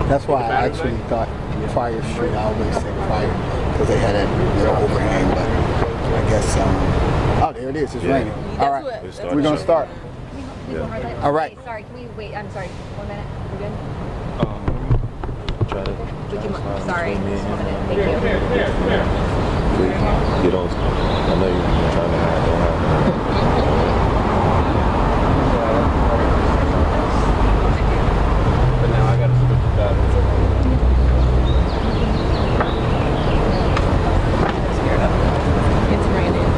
That's why I actually thought Fire Street. I always say Fire because they had that little overhang, but I guess. Oh, there it is. It's raining. All right, we're gonna start. All right. Sorry, can we wait? I'm sorry. 1 minute. We're good. Try to. Sorry. 1 minute. Thank you. You don't. I know you're trying to hide. Don't hide. But now I gotta switch the batteries. It's raining.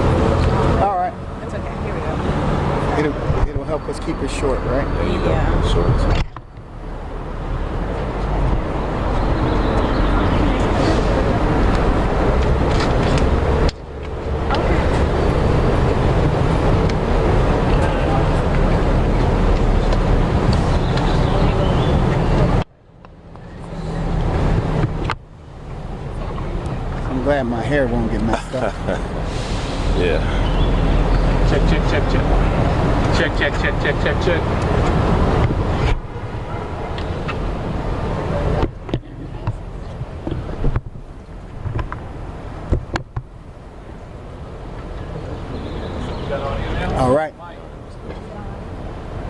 All right. It's okay. Here we go. It'll help us keep it short, right? There you go. Yeah. Shorts. I'm glad my hair won't get messed up. Yeah. Check. All right.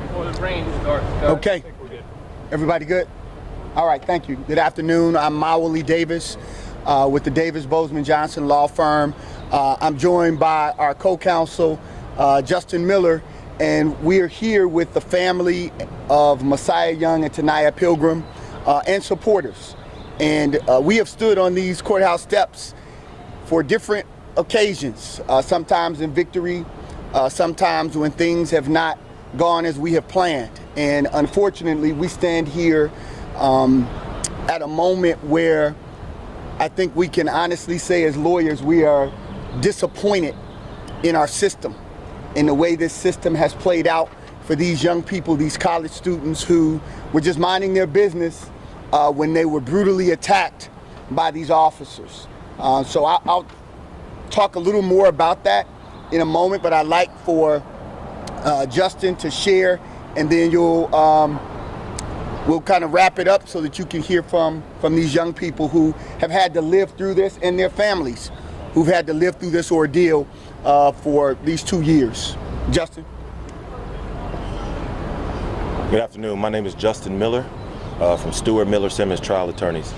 Before the rain starts. Okay. Everybody good? All right, thank you. Good afternoon. I'm Mawali Davis with the Davis Bozeman Johnson Law Firm. I'm joined by our co-counsel, Justin Miller, and we're here with the family of Messiah Young and Taniyah Pilgrim and supporters. And we have stood on these courthouse steps for different occasions, sometimes in victory, sometimes when things have not gone as we have planned. And unfortunately, we stand here at a moment where I think we can honestly say as lawyers, we are disappointed in our system, in the way this system has played out for these young people, these college students who were just minding their business when they were brutally attacked by these officers. So I'll talk a little more about that in a moment, but I'd like for Justin to share, and then we'll kind of wrap it up so that you can hear from these young people who have had to live through this, and their families who've had to live through this ordeal for these 2 years. Justin? Good afternoon. My name is Justin Miller from Stewart Miller Simmons Trial Attorneys.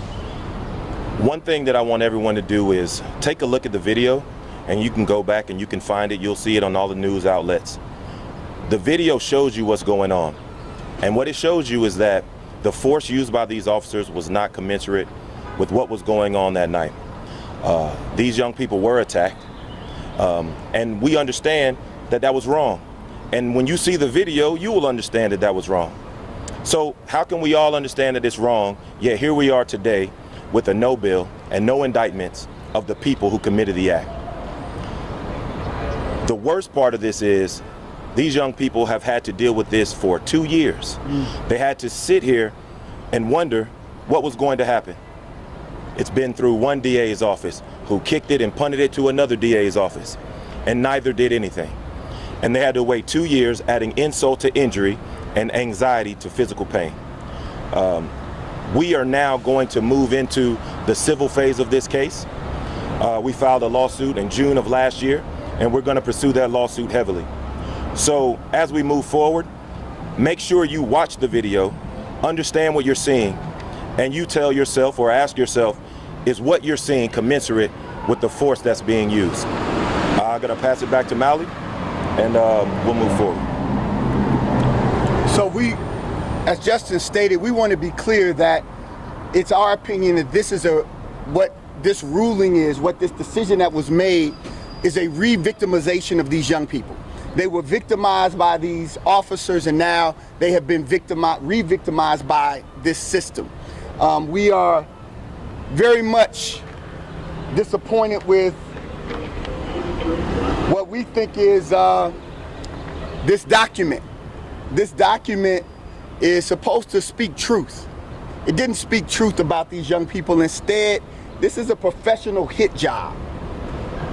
One thing that I want everyone to do is take a look at the video, and you can go back and you can find it. You'll see it on all the news outlets. The video shows you what's going on. And what it shows you is that the force used by these officers was not commensurate with what was going on that night. These young people were attacked, and we understand that that was wrong. And when you see the video, you will understand that that was wrong. So how can we all understand that it's wrong, yet here we are today with a no bill and no indictments of the people who committed the act? The worst part of this is these young people have had to deal with this for 2 years. They had to sit here and wonder what was going to happen. It's been through one DA's office who kicked it and punted it to another DA's office, and neither did anything. And they had to wait 2 years, adding insult to injury and anxiety to physical pain. We are now going to move into the civil phase of this case. We filed a lawsuit in June of last year, and we're going to pursue that lawsuit heavily. So as we move forward, make sure you watch the video, understand what you're seeing, and you tell yourself or ask yourself, is what you're seeing commensurate with the force that's being used? I'm going to pass it back to Mally, and we'll move forward. So we, as Justin stated, we want to be clear that it's our opinion that this is what this ruling is, what this decision that was made is a re-victimization of these young people. They were victimized by these officers, and now they have been re-victimized by this system. We are very much disappointed with what we think is this document. This document is supposed to speak truth. It didn't speak truth about these young people. Instead, this is a professional hit job.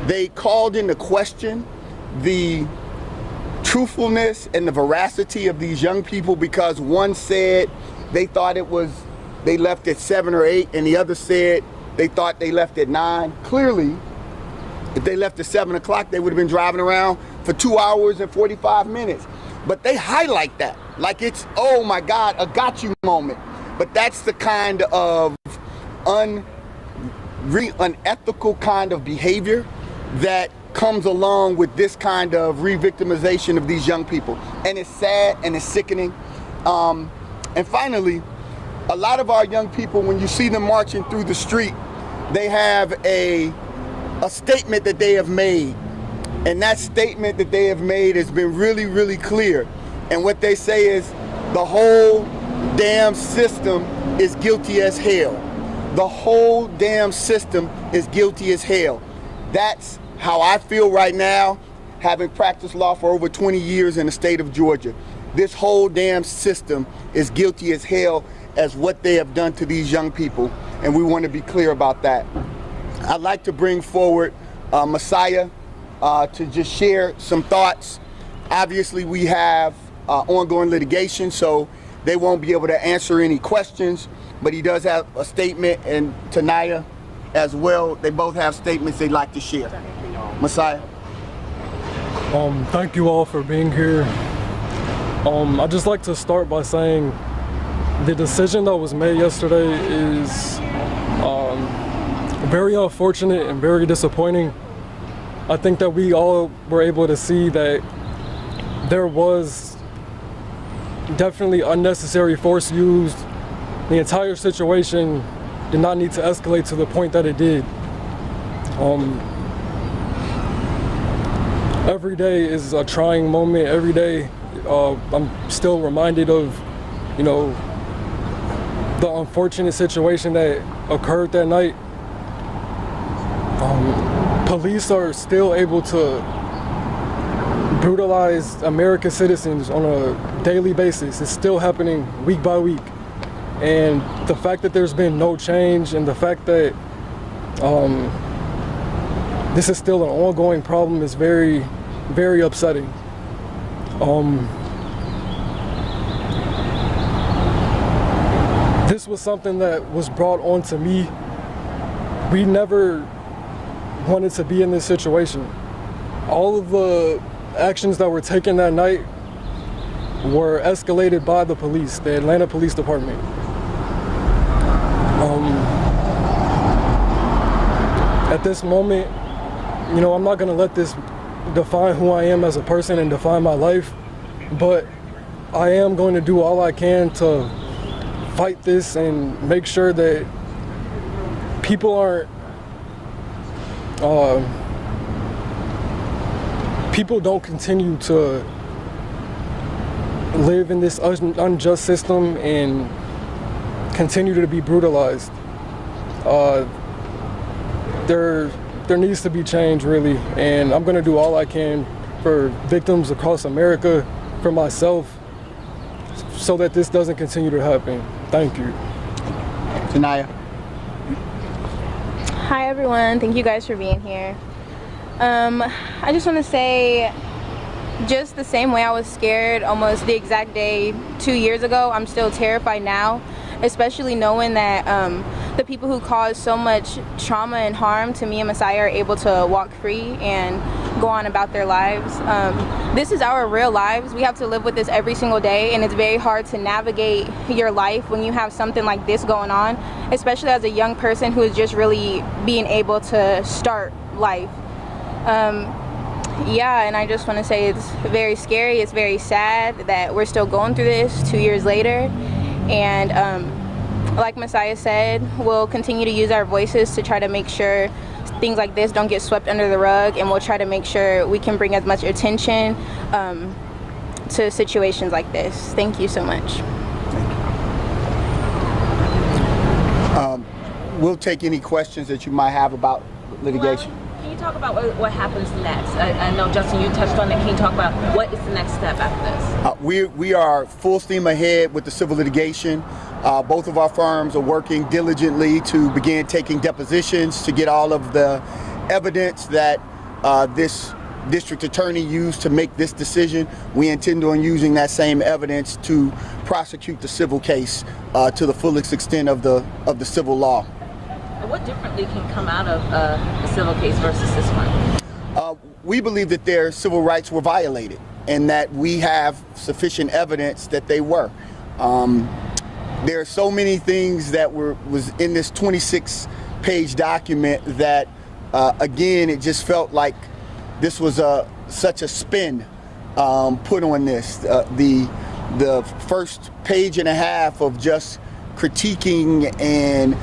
They called into question the truthfulness and the veracity of these young people because one said they thought it was they left at 7 or 8, and the other said they thought they left at 9. Clearly, if they left at 7 o'clock, they would have been driving around for 2 hours and 45 minutes. But they highlight that like it's, oh my God, a got you moment. But that's the kind of unethical kind of behavior that comes along with this kind of re-victimization of these young people. And it's sad and it's sickening. And finally, a lot of our young people, when you see them marching through the street, they have a statement that they have made. And that statement that they have made has been really, really clear. And what they say is, the whole damn system is guilty as hell. The whole damn system is guilty as hell. That's how I feel right now, having practiced law for over 20 years in the state of Georgia. This whole damn system is guilty as hell as what they have done to these young people, and we want to be clear about that. I'd like to bring forward Messiah to just share some thoughts. Obviously, we have ongoing litigation, so they won't be able to answer any questions, but he does have a statement, and Taniyah as well. They both have statements they'd like to share. Messiah. Thank you all for being here. I'd just like to start by saying the decision that was made yesterday is very unfortunate and very disappointing. I think that we all were able to see that there was definitely unnecessary force used. The entire situation did not need to escalate to the point that it did. Every day is a trying moment. Every day I'm still reminded of, you know, the unfortunate situation that occurred that night. Police are still able to brutalize American citizens on a daily basis. It's still happening week by week. And the fact that there's been no change, and the fact that this is still an ongoing problem, is very, very upsetting. This was something that was brought on to me. We never wanted to be in this situation. All of the actions that were taken that night were escalated by the police, the Atlanta Police Department. At this moment, you know, I'm not gonna let this define who I am as a person and define my life, but I am going to do all I can to fight this and make sure that people aren't, people don't continue to live in this unjust system and continue to be brutalized. There needs to be change, really, and I'm gonna do all I can for victims across America, for myself, so that this doesn't continue to happen. Thank you. Taniyah. Hi everyone, thank you guys for being here. I just want to say, just the same way I was scared almost the exact day 2 years ago, I'm still terrified now, especially knowing that the people who caused so much trauma and harm to me and Messiah are able to walk free and go on about their lives. This is our real lives. We have to live with this every single day, and it's very hard to navigate your life when you have something like this going on, especially as a young person who is just really being able to start life. Yeah, and I just want to say it's very scary, it's very sad that we're still going through this 2 years later, and like Messiah said, we'll continue to use our voices to try to make sure things like this don't get swept under the rug, and we'll try to make sure we can bring as much attention to situations like this. Thank you so much. We'll take any questions that you might have about litigation. Well, can you talk about what happens next? I know, Justin, you touched on it. Can you talk about what is the next step after this? We are full steam ahead with the civil litigation. Both of our firms are working diligently to begin taking depositions to get all of the evidence that this district attorney used to make this decision, we intend on using that same evidence to prosecute the civil case to the fullest extent of the civil law. What differently can come out of a civil case versus this one? We believe that their civil rights were violated and that we have sufficient evidence that they were. There are so many things that was in this 26-page document that, again, it just felt like this was such a spin put on this. The first page and a half of just critiquing and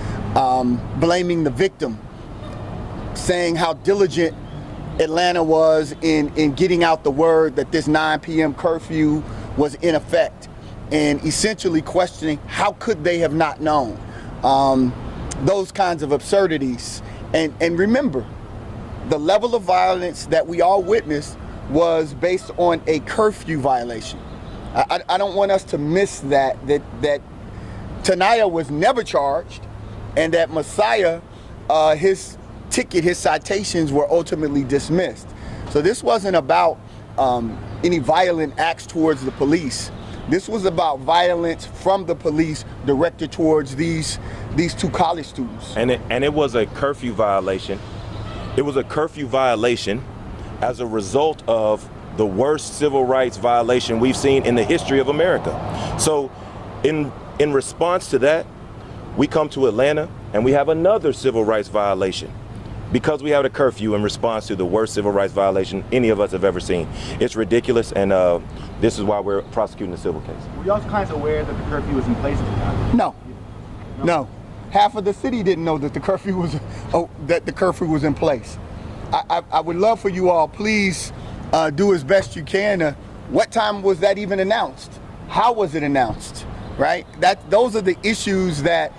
blaming the victim, saying how diligent Atlanta was in getting out the word that this 9 p.m. curfew was in effect, and essentially questioning how could they have not known. Those kinds of absurdities. And remember, the level of violence that we all witnessed was based on a curfew violation. I don't want us to miss that Taniyah was never charged, and that Messiah, his ticket, his citations were ultimately dismissed. So this wasn't about any violent acts towards the police. This was about violence from the police directed towards these two college students. And it was a curfew violation. It was a curfew violation as a result of the worst civil rights violation we've seen in the history of America. So in response to that, we come to Atlanta and we have another civil rights violation because we have a curfew in response to the worst civil rights violation any of us have ever seen. It's ridiculous, and this is why we're prosecuting the civil case. Were y'all clients aware that the curfew was in place at the time? No. Half of the city didn't know that the curfew was in place. I would love for you all, please do as best you can. What time was that even announced? How was it announced? Right? Those are the issues that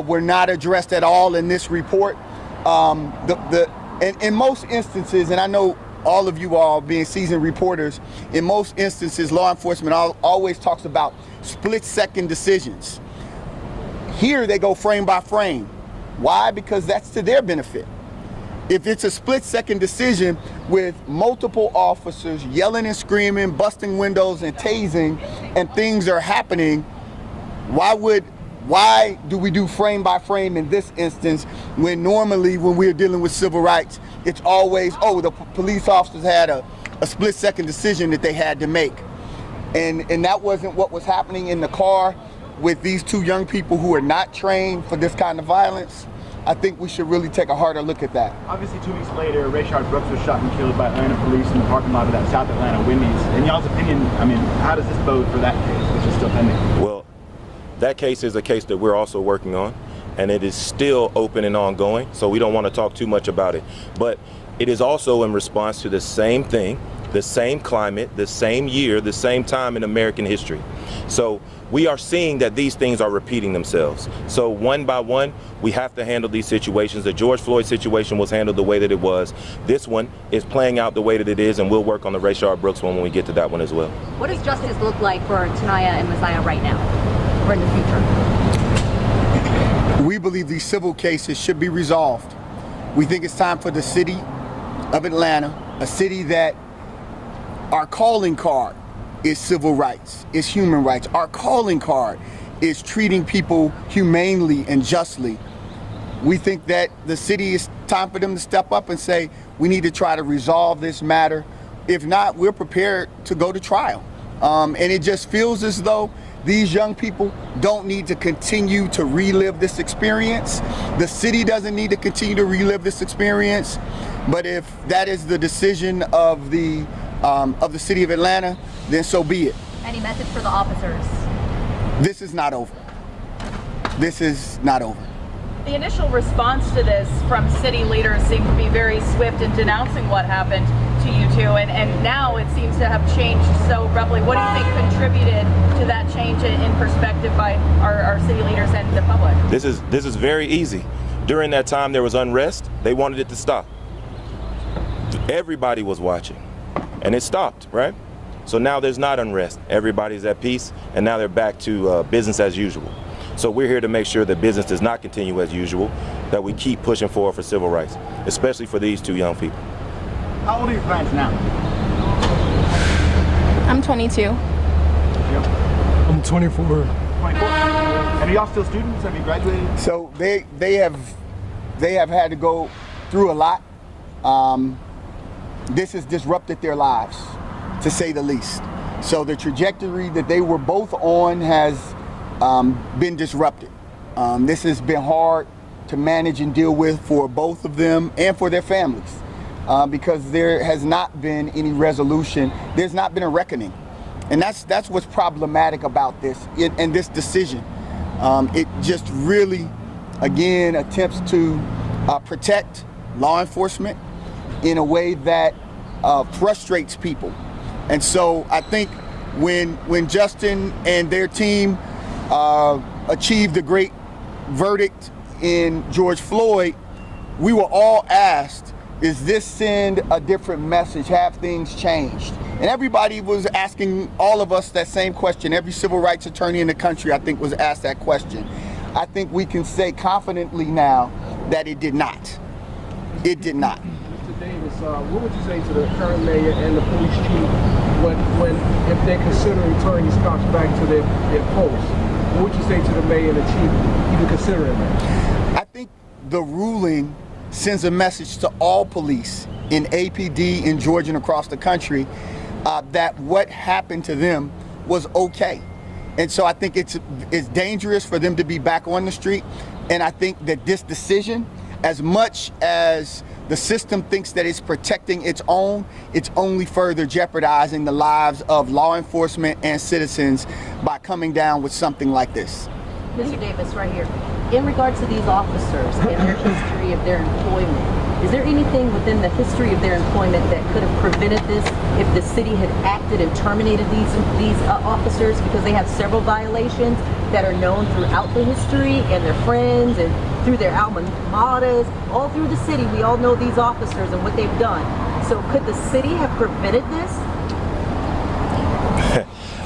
were not addressed at all in this report. In most instances, and I know all of you all being seasoned reporters, in most instances, law enforcement always talks about split-second decisions. Here they go frame by frame. Why? Because that's to their benefit. If it's a split-second decision with multiple officers yelling and screaming, busting windows and tasing, and things are happening, why do we do frame by frame in this instance when normally when we're dealing with civil rights, it's always, the police officers had a split-second decision that they had to make. And that wasn't what was happening in the car with these two young people who are not trained for this kind of violence. I think we should really take a harder look at that. Obviously, 2 weeks later, Rayshard Brooks was shot and killed by Atlanta police in the parking lot of that South Atlanta Wendy's. In y'all's opinion, how does this bode for that case, which is still pending? Well, that case is a case that we're also working on, and it is still open and ongoing, so we don't want to talk too much about it. But it is also in response to the same thing, the same climate, the same year, the same time in American history. So we are seeing that these things are repeating themselves. So one by one, we have to handle these situations. The George Floyd situation was handled the way that it was. This one is playing out the way that it is, and we'll work on the Rayshard Brooks one when we get to that one as well. What does justice look like for Taniyah and Messiah right now or in the future? We believe these civil cases should be resolved. We think it's time for the city of Atlanta, a city that our calling card is civil rights, is human rights. Our calling card is treating people humanely and justly. We think that the city is time for them to step up and say, we need to try to resolve this matter. If not, we're prepared to go to trial. And it just feels as though these young people don't need to continue to relive this experience. The city doesn't need to continue to relive this experience. But if that is the decision of the city of Atlanta, then so be it. Any message for the officers? This is not over. This is not over. The initial response to this from city leaders seemed to be very swift in denouncing what happened to you two, and now it seems to have changed so abruptly. What do you think contributed to that change in perspective by our city leaders and the public? This is very easy. During that time there was unrest. They wanted it to stop. Everybody was watching, and it stopped, right? So now there's not unrest. Everybody's at peace, and now they're back to business as usual. So we're here to make sure that business does not continue as usual, that we keep pushing forward for civil rights, especially for these two young people. How old are your clients now? I'm 22. Yep. I'm 24. 24. And are y'all still students? Have you graduated? So they have had to go through a lot. This has disrupted their lives, to say the least. So the trajectory that they were both on has been disrupted. This has been hard to manage and deal with for both of them and for their families, because there has not been any resolution. There's not been a reckoning, and that's what's problematic about this and this decision. It just really, again, attempts to protect law enforcement in a way that frustrates people. And so I think when Justin and their team achieved a great verdict in George Floyd, we were all asked, is this send a different message? Have things changed? And everybody was asking all of us that same question. Every civil rights attorney in the country, I think, was asked that question. I think we can say confidently now that it did not. It did not. Mr. Davis, what would you say to the current mayor and the police chief if they're considering turning these cops back to their posts? What would you say to the mayor and the chief even considering that? I think the ruling sends a message to all police in APD in Georgia and across the country that what happened to them was okay. And so I think it's dangerous for them to be back on the street. And I think that this decision, as much as the system thinks that it's protecting its own, it's only further jeopardizing the lives of law enforcement and citizens by coming down with something like this. Mr. Davis, right here. In regards to these officers and their history of their employment, is there anything within the history of their employment that could have prevented this if the city had acted and terminated these officers, because they have several violations that are known throughout the history and their friends and through their alma maters, all through the city? We all know these officers and what they've done. So could the city have prevented this?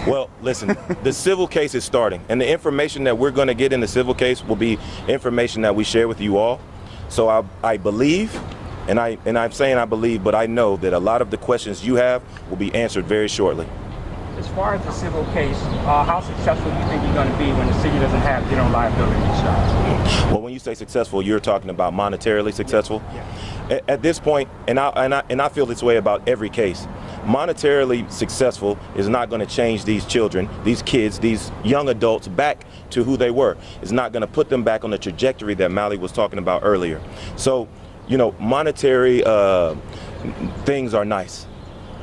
Well, listen, the civil case is starting, and the information that we're going to get in the civil case will be information that we share with you all. So I believe, and I'm saying I believe, but I know that a lot of the questions you have will be answered very shortly. As far as the civil case, how successful do you think you're going to be when the city doesn't have general liability insurance? Well, when you say successful, you're talking about monetarily successful. Yeah. At this point, and I feel this way about every case, monetarily successful is not going to change these children, these kids, these young adults back to who they were. It's not going to put them back on the trajectory that Mally was talking about earlier. So, you know, monetary things are nice,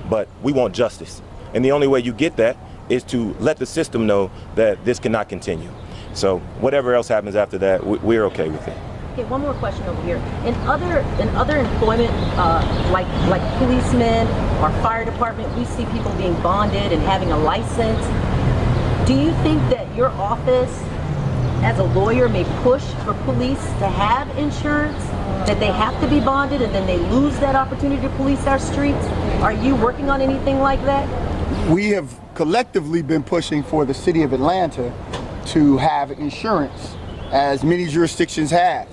but we want justice. And the only way you get that is to let the system know that this cannot continue. So whatever else happens after that, we're okay with it. Okay, one more question over here. In other employment, like policemen or fire department, we see people being bonded and having a license. Do you think that your office, as a lawyer, may push for police to have insurance, that they have to be bonded and then they lose that opportunity to police our streets? Are you working on anything like that? We have collectively been pushing for the city of Atlanta to have insurance, as many jurisdictions have.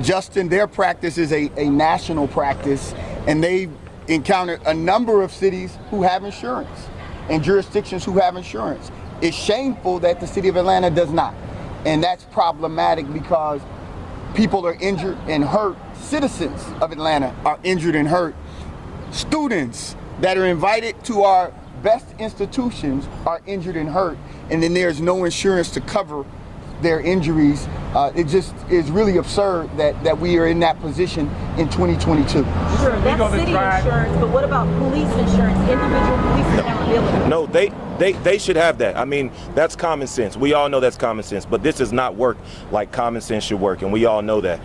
Justin, their practice is a national practice, and they've encountered a number of cities who have insurance and jurisdictions who have insurance. It's shameful that the city of Atlanta does not, and that's problematic because people are injured and hurt. Citizens of Atlanta are injured and hurt. Students that are invited to our best institutions are injured and hurt, and then there's no insurance to cover their injuries. It just is really absurd that we are in that position in 2022. Sure, that's city insurance, but what about police insurance, individual police accountability? No, they should have that. I mean, that's common sense. We all know that's common sense, but this does not work like common sense should work, and we all know that.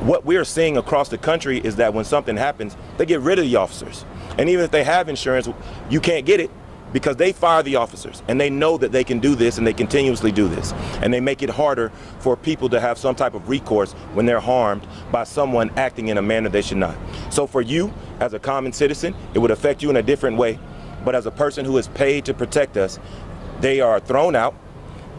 What we're seeing across the country is that when something happens, they get rid of the officers. And even if they have insurance, you can't get it because they fire the officers, and they know that they can do this, and they continuously do this. And they make it harder for people to have some type of recourse when they're harmed by someone acting in a manner they should not. So for you, as a common citizen, it would affect you in a different way. But as a person who is paid to protect us, they are thrown out,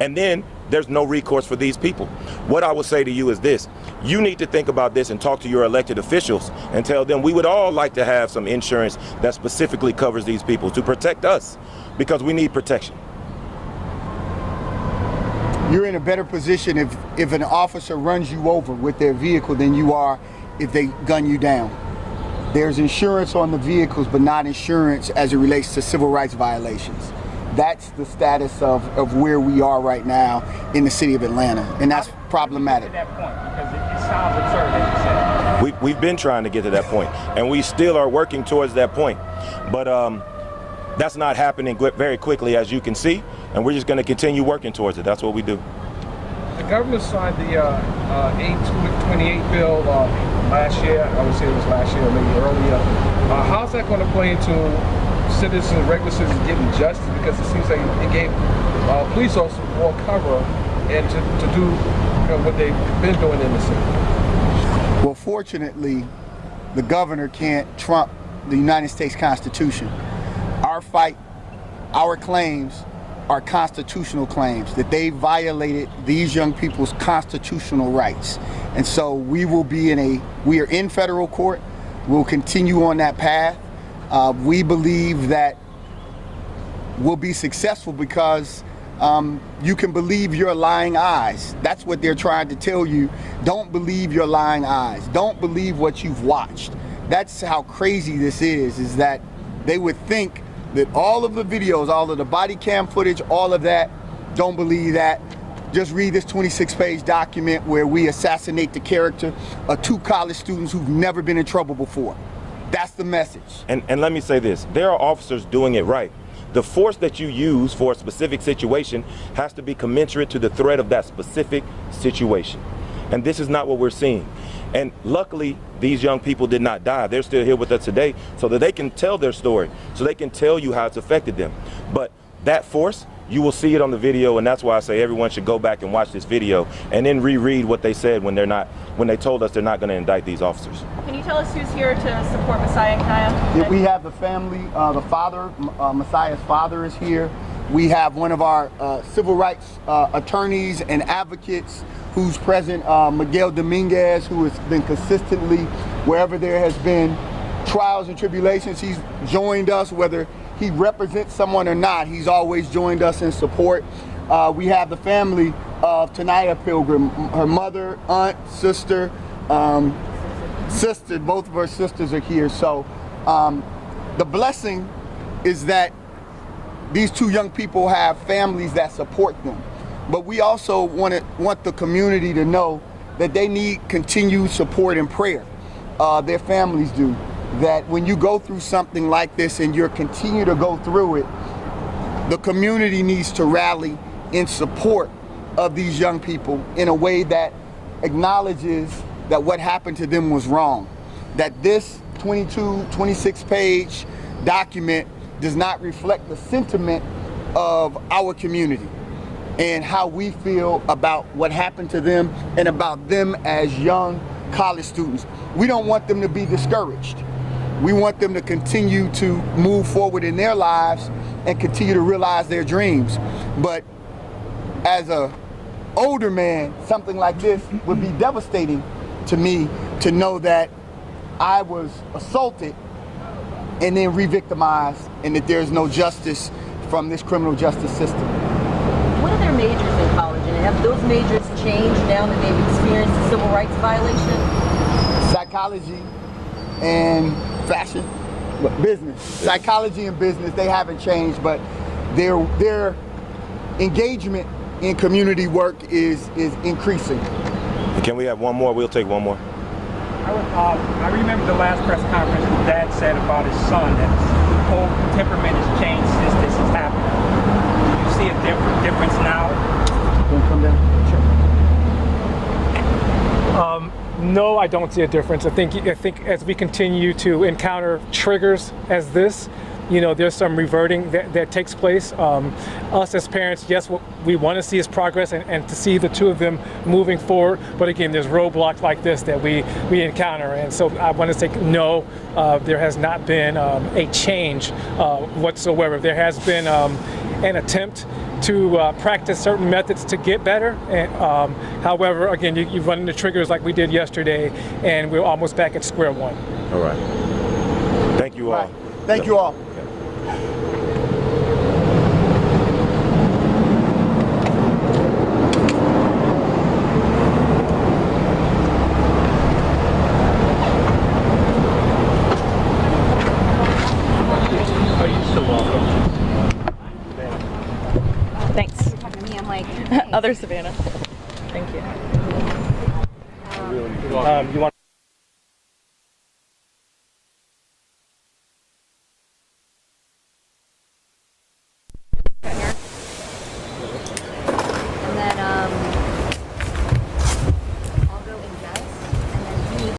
And then there's no recourse for these people. What I would say to you is this: you need to think about this and talk to your elected officials and tell them we would all like to have some insurance that specifically covers these people to protect us, because we need protection. You're in a better position if an officer runs you over with their vehicle than you are if they gun you down. There's insurance on the vehicles, but not insurance as it relates to civil rights violations. That's the status of where we are right now in the city of Atlanta, and that's problematic. At that point, because it sounds absurd, as you said. We've been trying to get to that point, and we still are working towards that point. But that's not happening very quickly, as you can see, and we're just going to continue working towards it. That's what we do. The governor signed the 828 bill last year. I would say it was last year, maybe earlier. How's that going to play into citizens, regular citizens getting justice? Because it seems like it gave police officers more cover and to do what they've been doing in the city. Well, fortunately, the governor can't trump the United States Constitution. Our fight, our claims are constitutional claims, that they violated these young people's constitutional rights. And so we are in federal court. We'll continue on that path. We believe that we'll be successful because you can believe your lying eyes. That's what they're trying to tell you. Don't believe your lying eyes. Don't believe what you've watched. That's how crazy this is that they would think that all of the videos, all of the body cam footage, all of that, don't believe that. Just read this 26-page document where we assassinate the character of 2 college students who've never been in trouble before. That's the message. And let me say this, there are officers doing it right. The force that you use for a specific situation has to be commensurate to the threat of that specific situation. And this is not what we're seeing. And luckily, these young people did not die. They're still here with us today so that they can tell their story, so they can tell you how it's affected them. But that force, you will see it on the video, and that's why I say everyone should go back and watch this video and then reread what they said when they told us they're not going to indict these officers. Can you tell us who's here to support Messiah and Taniyah? Yeah, we have the family, the father, Messiah's father is here. We have one of our civil rights attorneys and advocates who's present, Miguel Dominguez, who has been consistently, wherever there has been trials and tribulations, he's joined us, whether he represents someone or not, he's always joined us in support. We have the family of Taniyah Pilgrim, her mother, aunt, sister, both of her sisters are here. So the blessing is that these 2 young people have families that support them. But we also want the community to know that they need continued support and prayer. Their families do. That when you go through something like this and you continue to go through it, the community needs to rally in support of these young people in a way that acknowledges that what happened to them was wrong. That this 26-page document does not reflect the sentiment of our community and how we feel about what happened to them and about them as young college students. We don't want them to be discouraged. We want them to continue to move forward in their lives and continue to realize their dreams. But as an older man, something like this would be devastating to me, to know that I was assaulted and then re-victimized, and that there's no justice from this criminal justice system. What are their majors in college, and have those majors changed now that they've experienced a civil rights violation? Psychology and fashion, business. Psychology and business, they haven't changed, but their engagement in community work is increasing. Can we have one more? We'll take one more. I remember the last press conference his dad said about his son that his whole temperament has changed since this has happened. Do you see a difference now? Can you come down? Sure. No, I don't see a difference. I think as we continue to encounter triggers as this, there's some reverting that takes place. Us as parents, yes, what we want to see is progress and to see the 2 of them moving forward. But again, there's roadblocks like this that we encounter. And so I want to say no, there has not been a change whatsoever. There has been an attempt to practice certain methods to get better. And, however, again, you run into triggers like we did yesterday, and we're almost back at square one. All right. Thank you all. Right. Thank you all. Thanks. Me, I'm like, Other Savannah. Thank you. You want